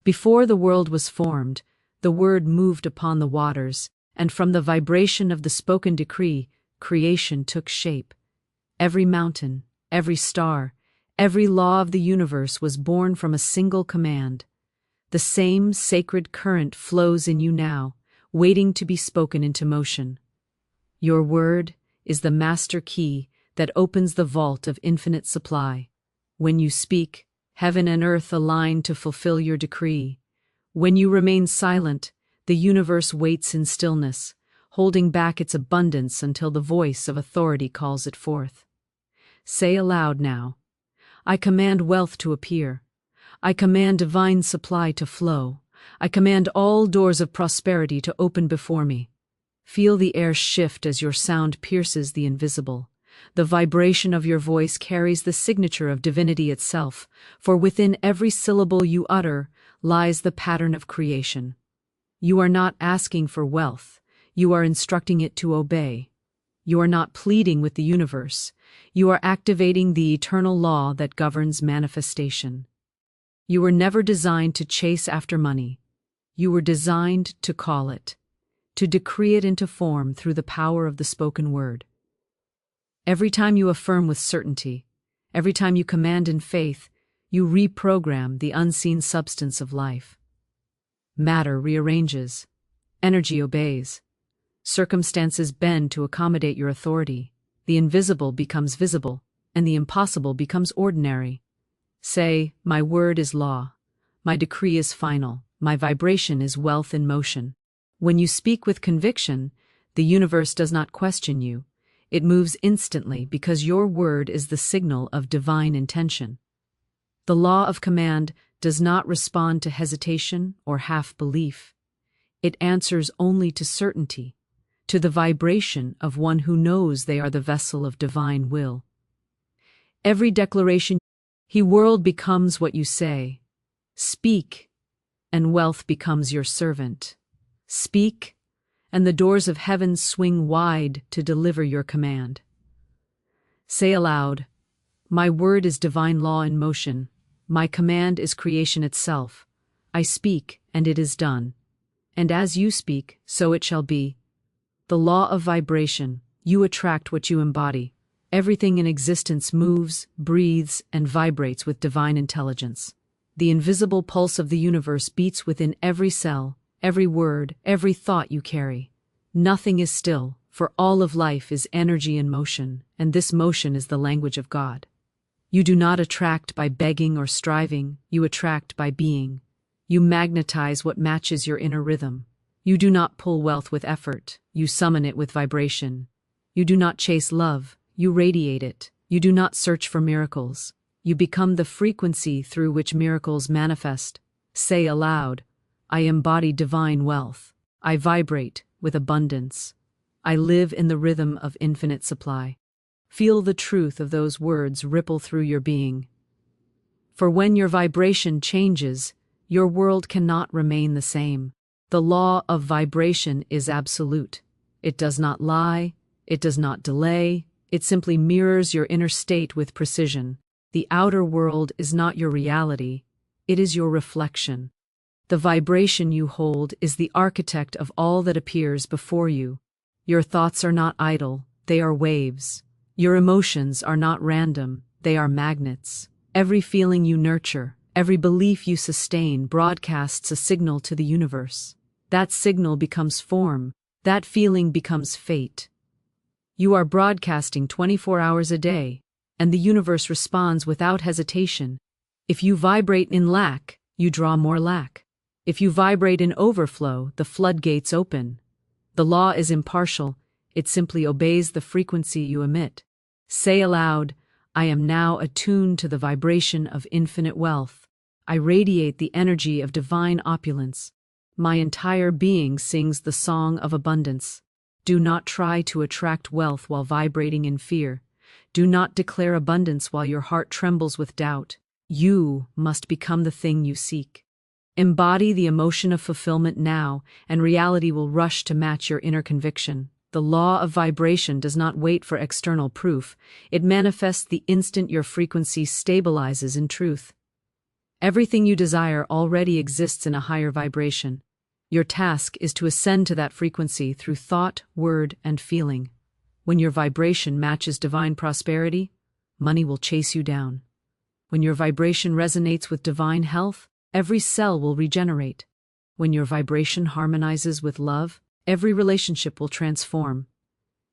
Before the world was formed, the word moved upon the waters, and from the vibration of the spoken decree, creation took shape. Every mountain, every star, every law of the universe was born from a single command. The same sacred current flows in you now, waiting to be spoken into motion. Your word is the master key that opens the vault of infinite supply. When you speak, heaven and earth align to fulfill your decree. When you remain silent, the universe waits in stillness, holding back its abundance until the voice of authority calls it forth. Say aloud now, I command wealth to appear. I command divine supply to flow. I command all doors of prosperity to open before me. Feel the air shift as your sound pierces the invisible. The vibration of your voice carries the signature of divinity itself, for within every syllable you utter lies the pattern of creation. You are not asking for wealth, you are instructing it to obey. You are not pleading with the universe, you are activating the eternal law that governs manifestation. You were never designed to chase after money. You were designed to call it, to decree it into form through the power of the spoken word. Every time you affirm with certainty, every time you command in faith, you reprogram the unseen substance of life. Matter rearranges, energy obeys, circumstances bend to accommodate your authority, the invisible becomes visible, and the impossible becomes ordinary. Say, my word is law, my decree is final, my vibration is wealth in motion. When you speak with conviction, the universe does not question you. It moves instantly because your word is the signal of divine intention. The law of command does not respond to hesitation or half-belief. It answers only to certainty, to the vibration of one who knows they are the vessel of divine will. Every declaration, world becomes what you say. Speak, and wealth becomes your servant. Speak, and the doors of heaven swing wide to deliver your command. Say aloud, my word is divine law in motion. My command is creation itself. I speak, and it is done. And as you speak, so it shall be. The law of vibration, you attract what you embody. Everything in existence moves, breathes, and vibrates with divine intelligence. The invisible pulse of the universe beats within every cell, every word, every thought you carry. Nothing is still, for all of life is energy in motion, and this motion is the language of God. You do not attract by begging or striving, you attract by being. You magnetize what matches your inner rhythm. You do not pull wealth with effort, you summon it with vibration. You do not chase love, you radiate it. You do not search for miracles. You become the frequency through which miracles manifest. Say aloud, I embody divine wealth. I vibrate with abundance. I live in the rhythm of infinite supply. Feel the truth of those words ripple through your being. For when your vibration changes, your world cannot remain the same. The law of vibration is absolute. It does not lie, it does not delay, it simply mirrors your inner state with precision. The outer world is not your reality, it is your reflection. The vibration you hold is the architect of all that appears before you. Your thoughts are not idle, they are waves. Your emotions are not random, they are magnets. Every feeling you nurture, every belief you sustain broadcasts a signal to the universe. That signal becomes form, that feeling becomes fate. You are broadcasting 24 hours a day, and the universe responds without hesitation. If you vibrate in lack, you draw more lack. If you vibrate in overflow, the floodgates open. The law is impartial, it simply obeys the frequency you emit. Say aloud, I am now attuned to the vibration of infinite wealth. I radiate the energy of divine opulence. My entire being sings the song of abundance. Do not try to attract wealth while vibrating in fear. Do not declare abundance while your heart trembles with doubt. You must become the thing you seek. Embody the emotion of fulfillment now, and reality will rush to match your inner conviction. The law of vibration does not wait for external proof. It manifests the instant your frequency stabilizes in truth. Everything you desire already exists in a higher vibration. Your task is to ascend to that frequency through thought, word, and feeling. When your vibration matches divine prosperity, money will chase you down. When your vibration resonates with divine health, every cell will regenerate. When your vibration harmonizes with love, every relationship will transform.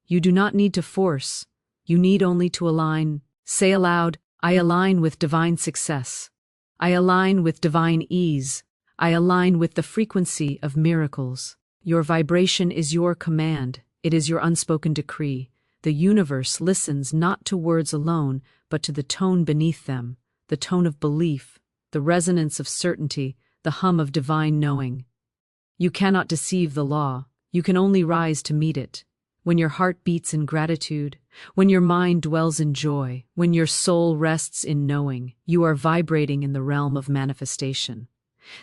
You do not need to force. You need only to align. Say aloud, I align with divine success. I align with divine ease. I align with the frequency of miracles. Your vibration is your command. It is your unspoken decree. The universe listens not to words alone, but to the tone beneath them, the tone of belief, the resonance of certainty, the hum of divine knowing. You cannot deceive the law. You can only rise to meet it. When your heart beats in gratitude, when your mind dwells in joy, when your soul rests in knowing, you are vibrating in the realm of manifestation.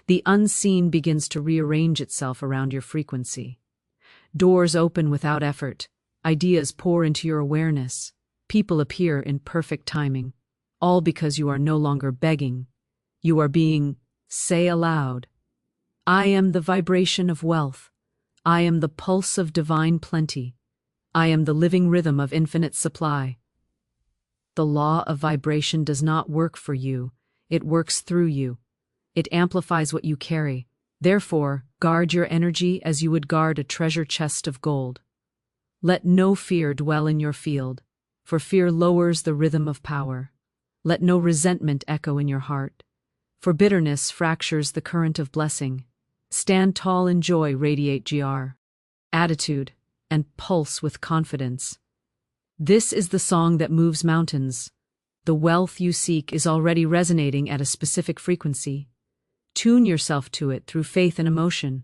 The unseen begins to rearrange itself around your frequency. Doors open without effort. Ideas pour into your awareness. People appear in perfect timing. All because you are no longer begging. You are being, say aloud, I am the vibration of wealth. I am the pulse of divine plenty. I am the living rhythm of infinite supply. The law of vibration does not work for you. It works through you. It amplifies what you carry. Therefore, guard your energy as you would guard a treasure chest of gold. Let no fear dwell in your field, for fear lowers the rhythm of power. Let no resentment echo in your heart, for bitterness fractures the current of blessing. Stand tall in joy, radiate attitude, and pulse with confidence. This is the song that moves mountains. The wealth you seek is already resonating at a specific frequency. Tune yourself to it through faith and emotion.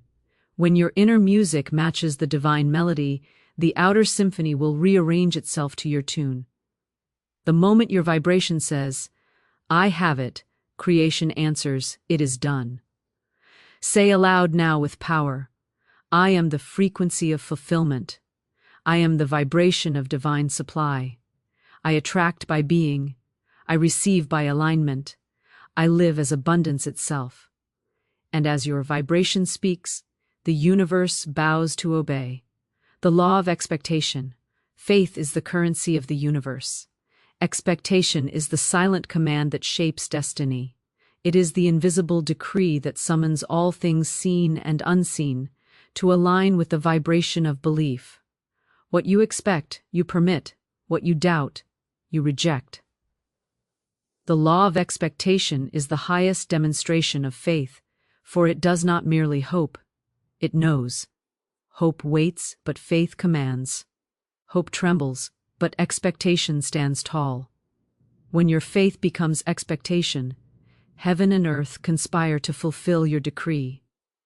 When your inner music matches the divine melody, the outer symphony will rearrange itself to your tune. The moment your vibration says, I have it, creation answers, it is done. Say aloud now with power, I am the frequency of fulfillment. I am the vibration of divine supply. I attract by being. I receive by alignment. I live as abundance itself. And as your vibration speaks, the universe bows to obey. The law of expectation. Faith is the currency of the universe. Expectation is the silent command that shapes destiny. It is the invisible decree that summons all things seen and unseen to align with the vibration of belief. What you expect, you permit. What you doubt, you reject. The law of expectation is the highest demonstration of faith, for it does not merely hope, it knows. Hope waits, but faith commands. Hope trembles, but expectation stands tall. When your faith becomes expectation, heaven and earth conspire to fulfill your decree.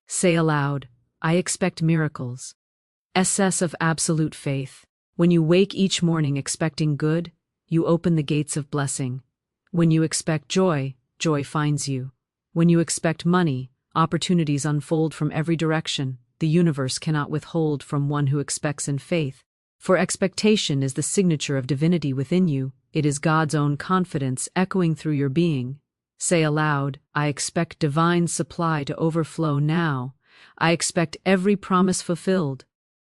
Say aloud, I expect miracles. Essence of absolute faith. When you wake each morning expecting good, you open the gates of blessing. When you expect joy, joy finds you. When you expect money, opportunities unfold from every direction. The universe cannot withhold from one who expects in faith. For expectation is the signature of divinity within you. It is God's own confidence echoing through your being. Say aloud, I expect divine supply to overflow now. I expect every promise fulfilled.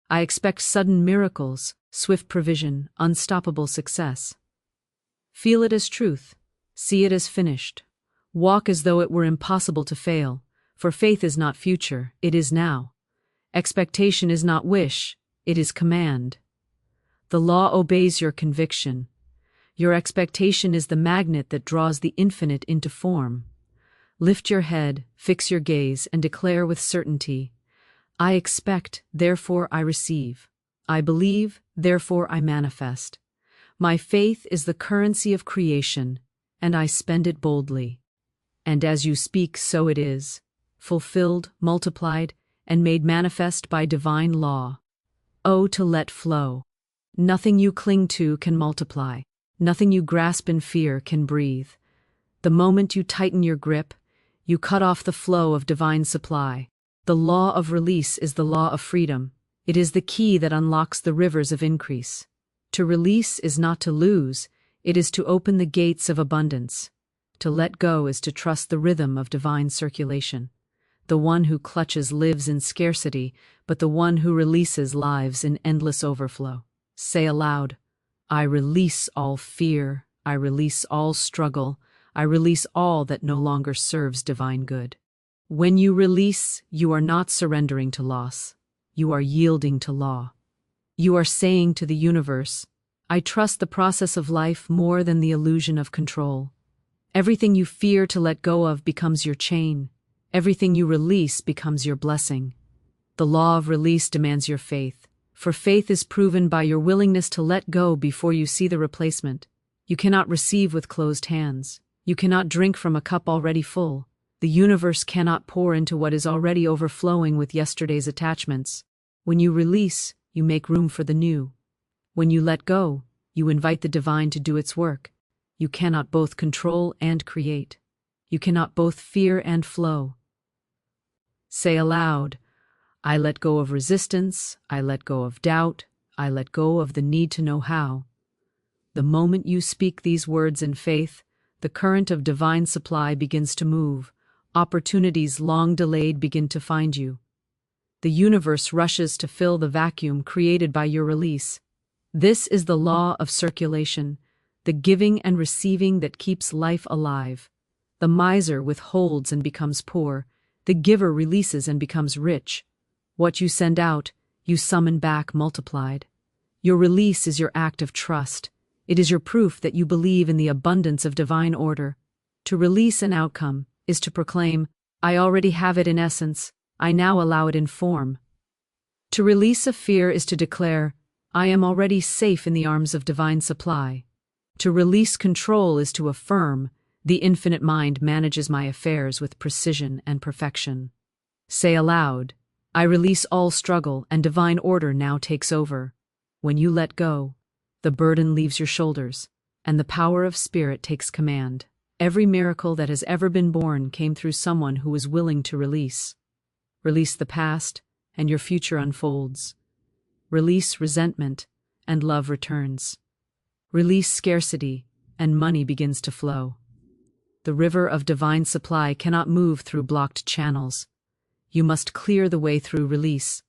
I expect sudden miracles, swift provision, unstoppable success. Feel it as truth. See it as finished. Walk as though it were impossible to fail, for faith is not future, it is now. Expectation is not wish, it is command. The law obeys your conviction. Your expectation is the magnet that draws the infinite into form. Lift your head, fix your gaze, and declare with certainty, I expect, therefore I receive. I believe, therefore I manifest. My faith is the currency of creation, and I spend it boldly. And as you speak, so it is, fulfilled, multiplied, and made manifest by divine law. Oh, to let flow. Nothing you cling to can multiply. Nothing you grasp in fear can breathe. The moment you tighten your grip, you cut off the flow of divine supply. The law of release is the law of freedom. It is the key that unlocks the rivers of increase. To release is not to lose, it is to open the gates of abundance. To let go is to trust the rhythm of divine circulation. The one who clutches lives in scarcity, but the one who releases lives in endless overflow. Say aloud, I release all fear, I release all struggle, I release all that no longer serves divine good. When you release, you are not surrendering to loss. You are yielding to law. You are saying to the universe, I trust the process of life more than the illusion of control. Everything you fear to let go of becomes your chain. Everything you release becomes your blessing. The law of release demands your faith, for faith is proven by your willingness to let go before you see the replacement. You cannot receive with closed hands. You cannot drink from a cup already full. The universe cannot pour into what is already overflowing with yesterday's attachments. When you release, you make room for the new. When you let go, you invite the divine to do its work. You cannot both control and create. You cannot both fear and flow. Say aloud, I let go of resistance, I let go of doubt, I let go of the need to know how. The moment you speak these words in faith, the current of divine supply begins to move. Opportunities long delayed begin to find you. The universe rushes to fill the vacuum created by your release. This is the law of circulation, the giving and receiving that keeps life alive. The miser withholds and becomes poor. The giver releases and becomes rich. What you send out, you summon back multiplied. Your release is your act of trust. It is your proof that you believe in the abundance of divine order. To release an outcome is to proclaim, I already have it in essence, I now allow it in form. To release a fear is to declare, I am already safe in the arms of divine supply. To release control is to affirm, the infinite mind manages my affairs with precision and perfection. Say aloud, I release all struggle and divine order now takes over. When you let go, the burden leaves your shoulders, and the power of spirit takes command. Every miracle that has ever been born came through someone who was willing to release. Release the past, and your future unfolds. Release resentment, and love returns. Release scarcity, and money begins to flow. The river of divine supply cannot move through blocked channels. You must clear the way through release.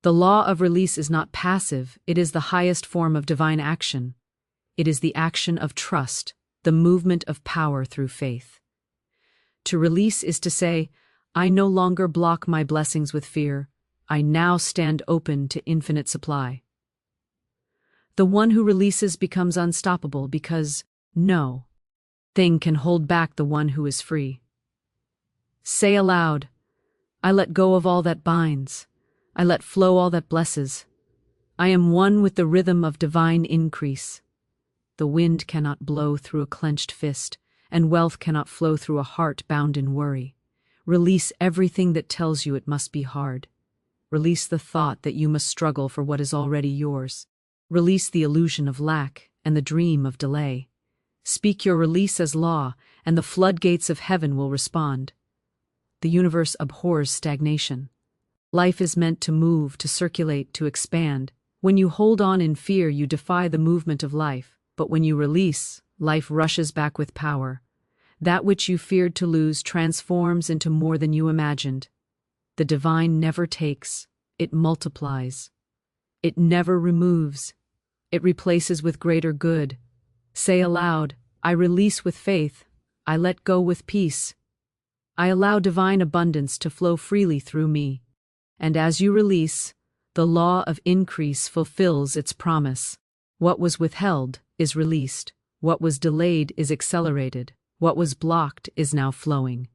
The law of release is not passive, it is the highest form of divine action. It is the action of trust, the movement of power through faith. To release is to say, I no longer block my blessings with fear. I now stand open to infinite supply. The one who releases becomes unstoppable because no thing can hold back the one who is free. Say aloud, I let go of all that binds. I let flow all that blesses. I am one with the rhythm of divine increase. The wind cannot blow through a clenched fist, and wealth cannot flow through a heart bound in worry. Release everything that tells you it must be hard. Release the thought that you must struggle for what is already yours. Release the illusion of lack and the dream of delay. Speak your release as law, and the floodgates of heaven will respond. The universe abhors stagnation. Life is meant to move, to circulate, to expand. When you hold on in fear, you defy the movement of life. But when you release, life rushes back with power. That which you feared to lose transforms into more than you imagined. The divine never takes, it multiplies. It never removes, it replaces with greater good. Say aloud, I release with faith, I let go with peace. I allow divine abundance to flow freely through me. And as you release, the law of increase fulfills its promise. What was withheld is released. What was delayed is accelerated. What was blocked is now flowing.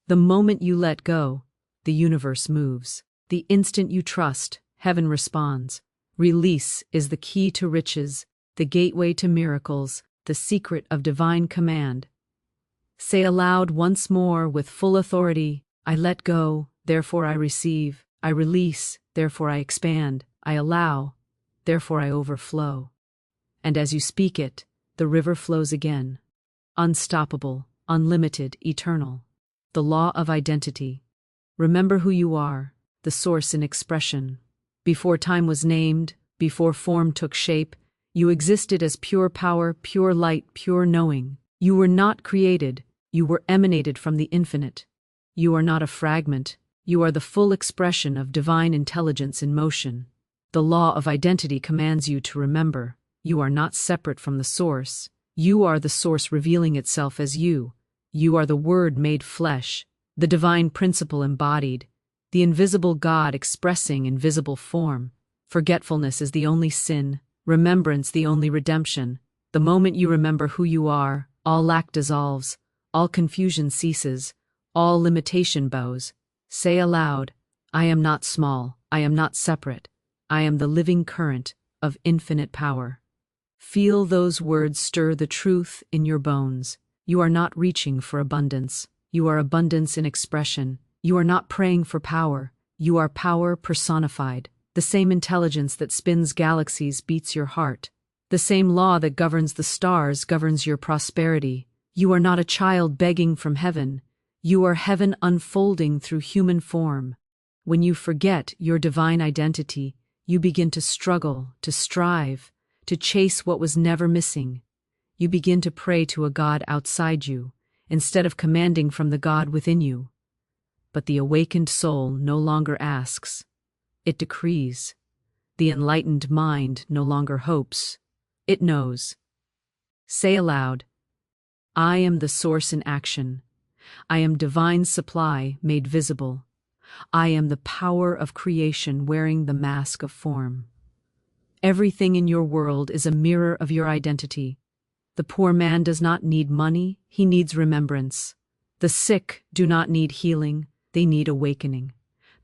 The moment you let go, the universe moves. The instant you trust, heaven responds. Release is the key to riches, the gateway to miracles, the secret of divine command. Say aloud once more with full authority, I let go, therefore I receive. I release, therefore I expand. I allow, therefore I overflow. And as you speak it, the river flows again. Unstoppable, unlimited, eternal. The law of identity. Remember who you are, the source in expression. Before time was named, before form took shape, you existed as pure power, pure light, pure knowing. You were not created, you were emanated from the infinite. You are not a fragment, you are the full expression of divine intelligence in motion. The law of identity commands you to remember, you are not separate from the source. You are the source revealing itself as you. You are the Word made flesh, the divine principle embodied, the invisible God expressing in visible form. Forgetfulness is the only sin, remembrance the only redemption. The moment you remember who you are, all lack dissolves, all confusion ceases, all limitation bows. Say aloud, I am not small, I am not separate, I am the living current of infinite power. Feel those words stir the truth in your bones. You are not reaching for abundance. You are abundance in expression. You are not praying for power. You are power personified. The same intelligence that spins galaxies beats your heart. The same law that governs the stars governs your prosperity. You are not a child begging from heaven. You are heaven unfolding through human form. When you forget your divine identity, you begin to struggle, to strive, to chase what was never missing. You begin to pray to a God outside you, instead of commanding from the God within you. But the awakened soul no longer asks. It decrees. The enlightened mind no longer hopes. It knows. Say aloud, I am the source in action. I am divine supply made visible. I am the power of creation wearing the mask of form. Everything in your world is a mirror of your identity. The poor man does not need money, he needs remembrance. The sick do not need healing, they need awakening.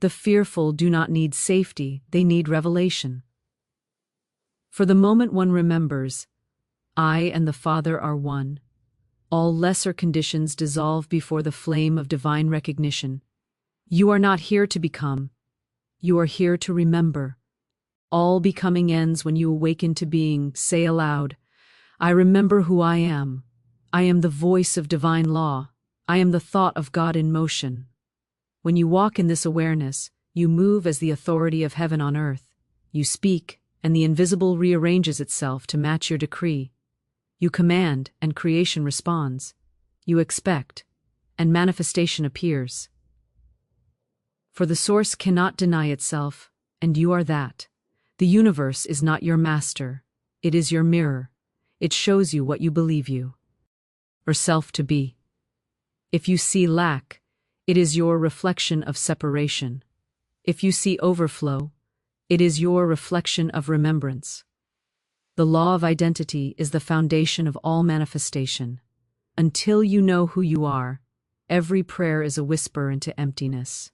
The fearful do not need safety, they need revelation. For the moment one remembers, I and the Father are one, all lesser conditions dissolve before the flame of divine recognition. You are not here to become, you are here to remember. All becoming ends when you awaken to being. Say aloud, I remember who I am. I am the voice of divine law. I am the thought of God in motion. When you walk in this awareness, you move as the authority of heaven on earth. You speak, and the invisible rearranges itself to match your decree. You command, and creation responds. You expect, and manifestation appears. For the source cannot deny itself, and you are that. The universe is not your master, it is your mirror. It shows you what you believe you, or self to be. If you see lack, it is your reflection of separation. If you see overflow, it is your reflection of remembrance. The law of identity is the foundation of all manifestation. Until you know who you are, every prayer is a whisper into emptiness.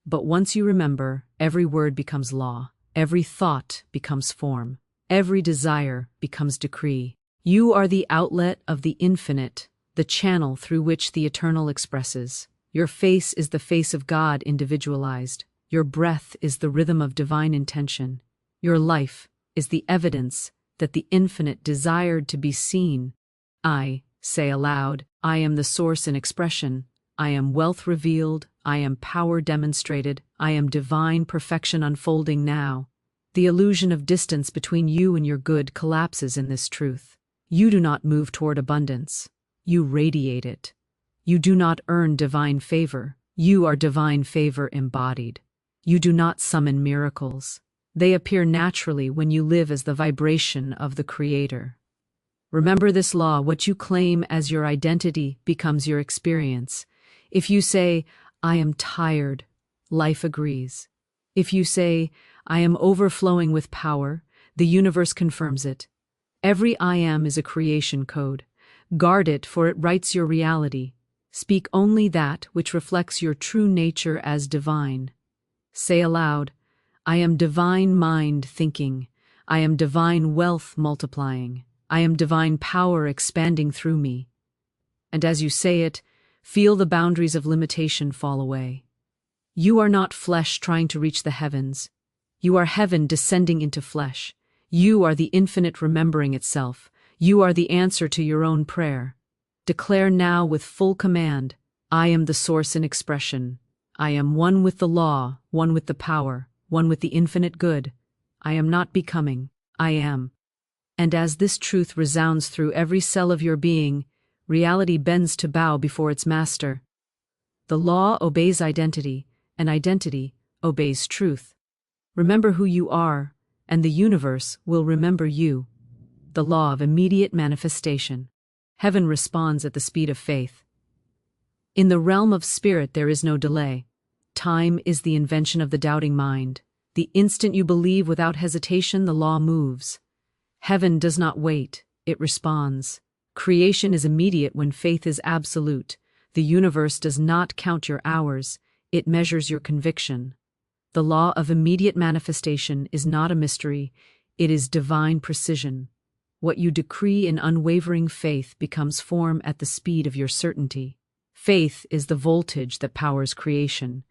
But once you remember, every word becomes law. Every thought becomes form. Every desire becomes decree. You are the outlet of the infinite, the channel through which the eternal expresses. Your face is the face of God individualized. Your breath is the rhythm of divine intention. Your life is the evidence that the infinite desired to be seen. I say aloud, I am the source in expression. I am wealth revealed, I am power demonstrated, I am divine perfection unfolding now. The illusion of distance between you and your good collapses in this truth. You do not move toward abundance. You radiate it. You do not earn divine favor. You are divine favor embodied. You do not summon miracles. They appear naturally when you live as the vibration of the Creator. Remember this law: what you claim as your identity becomes your experience. If you say, I am tired, life agrees. If you say, I am overflowing with power, the universe confirms it. Every I am is a creation code. Guard it, for it writes your reality. Speak only that which reflects your true nature as divine. Say aloud, I am divine mind thinking. I am divine wealth multiplying. I am divine power expanding through me. And as you say it, feel the boundaries of limitation fall away. You are not flesh trying to reach the heavens. You are heaven descending into flesh. You are the infinite remembering itself. You are the answer to your own prayer. Declare now with full command, I am the source in expression. I am one with the law, one with the power, one with the infinite good. I am not becoming, I am. And as this truth resounds through every cell of your being, Reality bends to bow before its master. The law obeys identity, and identity obeys truth. Remember who you are, and the universe will remember you. The law of immediate manifestation. Heaven responds at the speed of faith. In the realm of spirit there is no delay. Time is the invention of the doubting mind. The instant you believe without hesitation, the law moves. Heaven does not wait, it responds. Creation is immediate when faith is absolute. The universe does not count your hours, it measures your conviction. The law of immediate manifestation is not a mystery, it is divine precision. What you decree in unwavering faith becomes form at the speed of your certainty. Faith is the voltage that powers creation.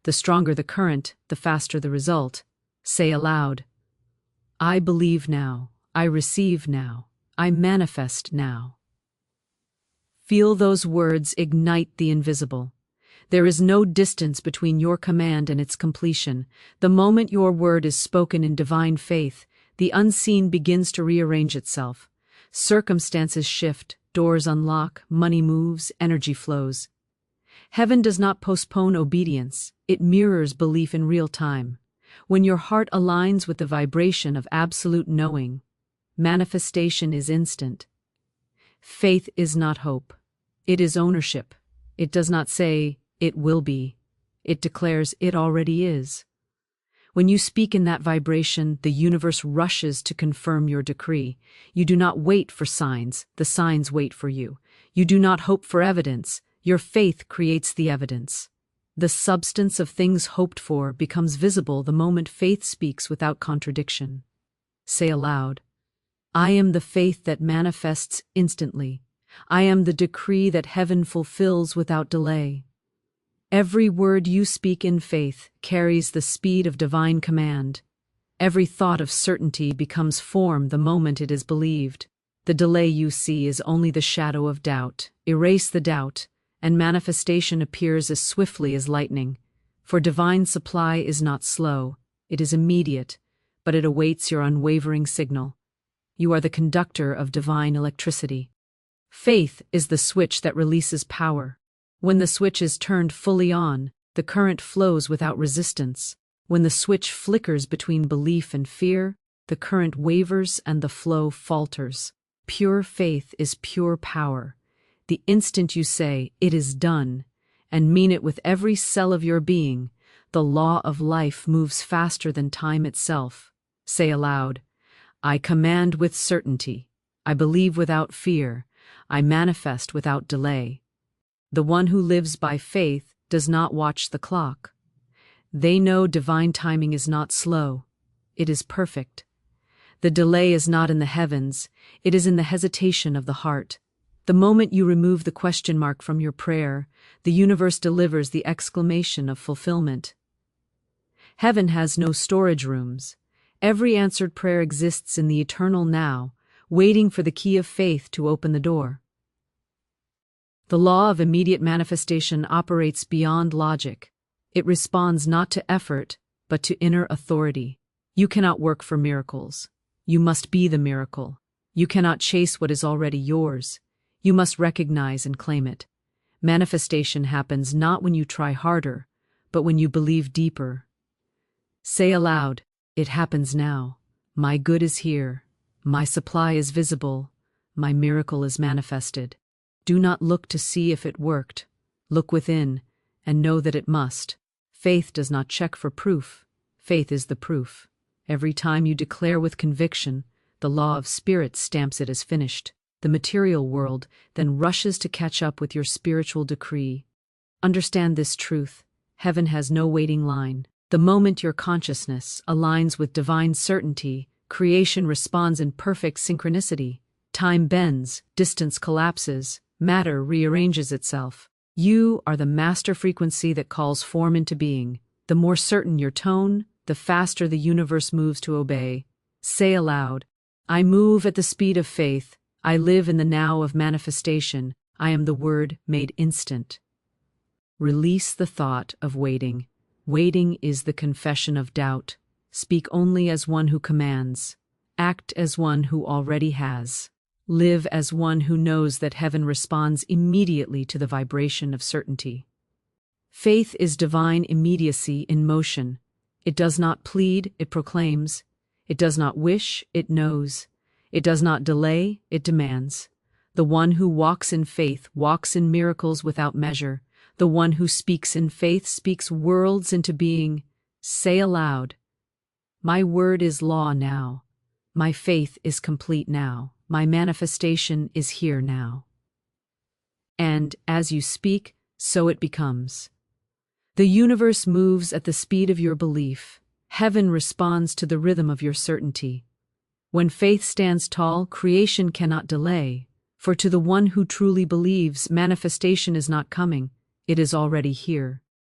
The stronger the current, the faster the result. Say aloud, I believe now, I receive now, I manifest now. Feel those words ignite the invisible. There is no distance between your command and its completion. The moment your word is spoken in divine faith, the unseen begins to rearrange itself. Circumstances shift, doors unlock, money moves, energy flows. Heaven does not postpone obedience, it mirrors belief in real time. When your heart aligns with the vibration of absolute knowing, manifestation is instant. Faith is not hope. It is ownership. It does not say, it will be. It declares it already is. When you speak in that vibration, the universe rushes to confirm your decree. You do not wait for signs, the signs wait for you. You do not hope for evidence, your faith creates the evidence. The substance of things hoped for becomes visible the moment faith speaks without contradiction. Say aloud, I am the faith that manifests instantly. I am the decree that heaven fulfills without delay. Every word you speak in faith carries the speed of divine command. Every thought of certainty becomes form the moment it is believed. The delay you see is only the shadow of doubt. Erase the doubt, and manifestation appears as swiftly as lightning. For divine supply is not slow, it is immediate, but it awaits your unwavering signal. You are the conductor of divine electricity. Faith is the switch that releases power. When the switch is turned fully on, the current flows without resistance. When the switch flickers between belief and fear, the current wavers and the flow falters. Pure faith is pure power. The instant you say, it is done, and mean it with every cell of your being, the law of life moves faster than time itself. Say aloud, I command with certainty. I believe without fear. I manifest without delay. The one who lives by faith does not watch the clock. They know divine timing is not slow. It is perfect. The delay is not in the heavens, it is in the hesitation of the heart. The moment you remove the question mark from your prayer, the universe delivers the exclamation of fulfillment. Heaven has no storage rooms. Every answered prayer exists in the eternal now, waiting for the key of faith to open the door. The law of immediate manifestation operates beyond logic. It responds not to effort, but to inner authority. You cannot work for miracles. You must be the miracle. You cannot chase what is already yours. You must recognize and claim it. Manifestation happens not when you try harder, but when you believe deeper. Say aloud, it happens now. My good is here. My supply is visible. My miracle is manifested. Do not look to see if it worked. Look within, and know that it must. Faith does not check for proof. Faith is the proof. Every time you declare with conviction, the law of spirit stamps it as finished. The material world then rushes to catch up with your spiritual decree. Understand this truth. Heaven has no waiting line. The moment your consciousness aligns with divine certainty, creation responds in perfect synchronicity. Time bends, distance collapses, matter rearranges itself. You are the master frequency that calls form into being. The more certain your tone, the faster the universe moves to obey. Say aloud, I move at the speed of faith. I live in the now of manifestation. I am the word made instant. Release the thought of waiting. Waiting is the confession of doubt. Speak only as one who commands. Act as one who already has. Live as one who knows that heaven responds immediately to the vibration of certainty. Faith is divine immediacy in motion. It does not plead, it proclaims. It does not wish, it knows. It does not delay, it demands. The one who walks in faith walks in miracles without measure. The one who speaks in faith speaks worlds into being. Say aloud, "My word is law now. My faith is complete now. My manifestation is here now." And, as you speak, so it becomes. The universe moves at the speed of your belief. Heaven responds to the rhythm of your certainty. When faith stands tall, creation cannot delay, for to the one who truly believes, manifestation is not coming, it is already here.